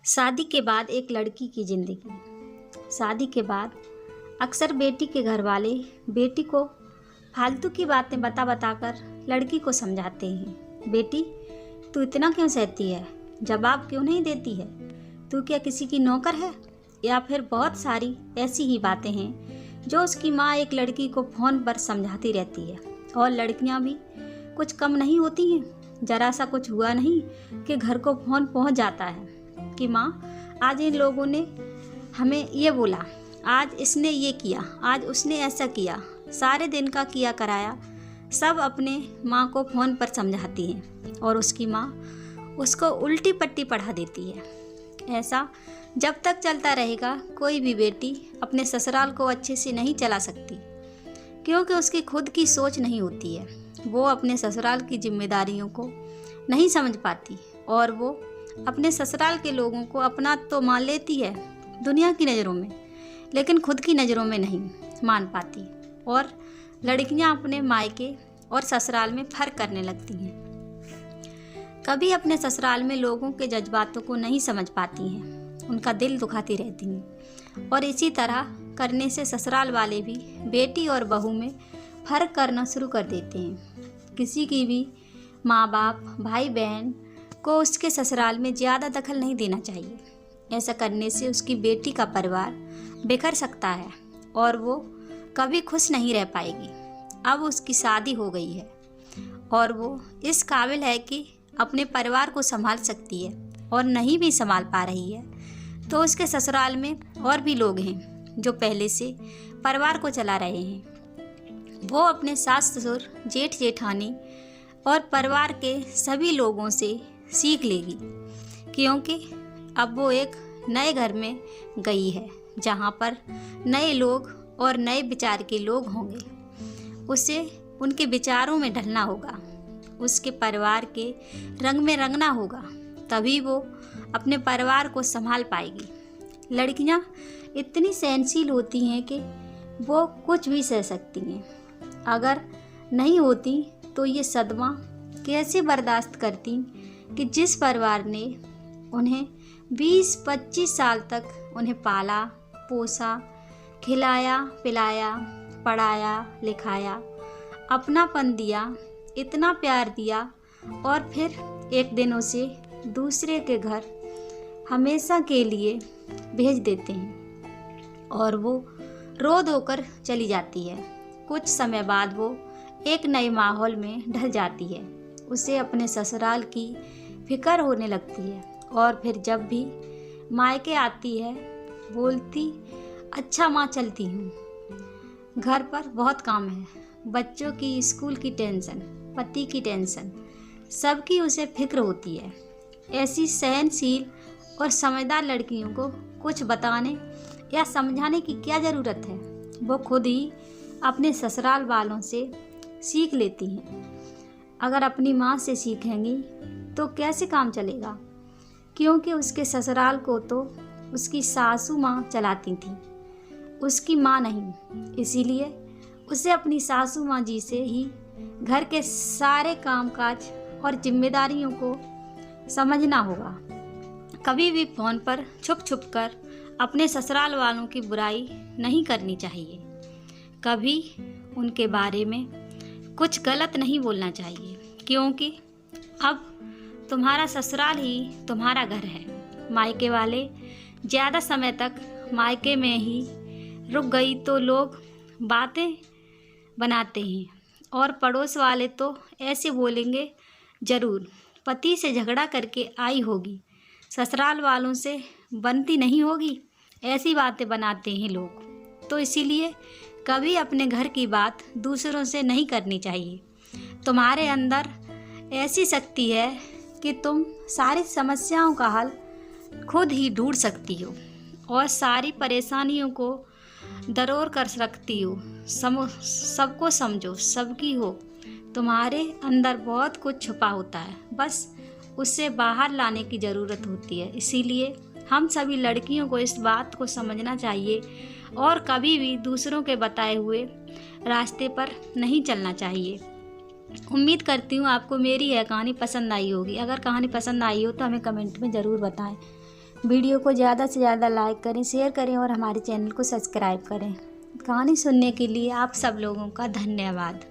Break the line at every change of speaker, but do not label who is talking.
शादी के बाद एक लड़की की ज़िंदगी। शादी के बाद अक्सर बेटी के घर वाले बेटी को फालतू की बातें बता बता कर लड़की को समझाते हैं। बेटी, तू इतना क्यों सहती है? जवाब क्यों नहीं देती है? तू क्या किसी की नौकर है? या फिर बहुत सारी ऐसी ही बातें हैं जो उसकी माँ एक लड़की को फ़ोन पर समझाती रहती है। और लड़कियाँ भी कुछ कम नहीं होती हैं। ज़रा सा कुछ हुआ नहीं कि घर को फ़ोन पहुँच जाता है कि माँ, आज इन लोगों ने हमें ये बोला, आज इसने ये किया, आज उसने ऐसा किया। सारे दिन का किया कराया सब अपने माँ को फ़ोन पर समझाती है और उसकी माँ उसको उल्टी पट्टी पढ़ा देती है। ऐसा जब तक चलता रहेगा कोई भी बेटी अपने ससुराल को अच्छे से नहीं चला सकती, क्योंकि उसकी खुद की सोच नहीं होती है। वो अपने ससुराल की जिम्मेदारियों को नहीं समझ पाती और वो अपने ससुराल के लोगों को अपना तो मान लेती है दुनिया की नज़रों में, लेकिन खुद की नज़रों में नहीं मान पाती। और लड़कियां अपने मायके और ससुराल में फ़र्क करने लगती हैं। कभी अपने ससुराल में लोगों के जज्बातों को नहीं समझ पाती हैं, उनका दिल दुखाती रहती हैं। और इसी तरह करने से ससुराल वाले भी बेटी और बहू में फ़र्क करना शुरू कर देते हैं। किसी की भी माँ बाप, भाई बहन को उसके ससुराल में ज़्यादा दखल नहीं देना चाहिए। ऐसा करने से उसकी बेटी का परिवार बिखर सकता है और वो कभी खुश नहीं रह पाएगी। अब उसकी शादी हो गई है और वो इस काबिल है कि अपने परिवार को संभाल सकती है, और नहीं भी संभाल पा रही है तो उसके ससुराल में और भी लोग हैं जो पहले से परिवार को चला रहे हैं। वो अपने सास ससुर, जेठ जेठानी और परिवार के सभी लोगों से सीख लेगी, क्योंकि अब वो एक नए घर में गई है जहाँ पर नए लोग और नए विचार के लोग होंगे। उसे उनके विचारों में ढलना होगा, उसके परिवार के रंग में रंगना होगा, तभी वो अपने परिवार को संभाल पाएगी। लड़कियाँ इतनी सहनशील होती हैं कि वो कुछ भी सह सकती हैं। अगर नहीं होती तो ये सदमा कैसे बर्दाश्त करती कि जिस परिवार ने उन्हें 20-25 साल तक उन्हें पाला पोसा, खिलाया पिलाया, पढ़ाया लिखाया, अपनापन दिया, इतना प्यार दिया, और फिर एक दिन उसे दूसरे के घर हमेशा के लिए भेज देते हैं और वो रो धोकर चली जाती है। कुछ समय बाद वो एक नए माहौल में ढल जाती है। उसे अपने ससुराल की फिक्र होने लगती है और फिर जब भी मायके आती है बोलती, अच्छा माँ, चलती हूँ, घर पर बहुत काम है, बच्चों की स्कूल की टेंशन, पति की टेंशन, सबकी उसे फिक्र होती है। ऐसी सहनशील और समझदार लड़कियों को कुछ बताने या समझाने की क्या ज़रूरत है? वो खुद ही अपने ससुराल वालों से सीख लेती हैं। अगर अपनी माँ से सीखेंगी तो कैसे काम चलेगा? क्योंकि उसके ससुराल को तो उसकी सासू माँ चलाती थी, उसकी माँ नहीं। इसीलिए उसे अपनी सासू माँ जी से ही घर के सारे कामकाज और जिम्मेदारियों को समझना होगा। कभी भी फ़ोन पर छुप छुप कर अपने ससुराल वालों की बुराई नहीं करनी चाहिए। कभी उनके बारे में कुछ गलत नहीं बोलना चाहिए, क्योंकि अब तुम्हारा ससुराल ही तुम्हारा घर है। मायके वाले ज़्यादा समय तक मायके में ही रुक गई तो लोग बातें बनाते हैं, और पड़ोस वाले तो ऐसे बोलेंगे, ज़रूर पति से झगड़ा करके आई होगी, ससुराल वालों से बनती नहीं होगी, ऐसी बातें बनाते हैं लोग। तो इसीलिए कभी अपने घर की बात दूसरों से नहीं करनी चाहिए। तुम्हारे अंदर ऐसी शक्ति है कि तुम सारी समस्याओं का हल खुद ही ढूंढ सकती हो और सारी परेशानियों को दरोर कर रखती हो। सबको समझो, सबकी हो। तुम्हारे अंदर बहुत कुछ छुपा होता है, बस उससे बाहर लाने की ज़रूरत होती है। इसीलिए हम सभी लड़कियों को इस बात को समझना चाहिए और कभी भी दूसरों के बताए हुए रास्ते पर नहीं चलना चाहिए। उम्मीद करती हूँ आपको मेरी यह कहानी पसंद आई होगी। अगर कहानी पसंद आई हो तो हमें कमेंट में ज़रूर बताएं। वीडियो को ज़्यादा से ज़्यादा लाइक करें, शेयर करें और हमारे चैनल को सब्सक्राइब करें। कहानी सुनने के लिए आप सब लोगों का धन्यवाद।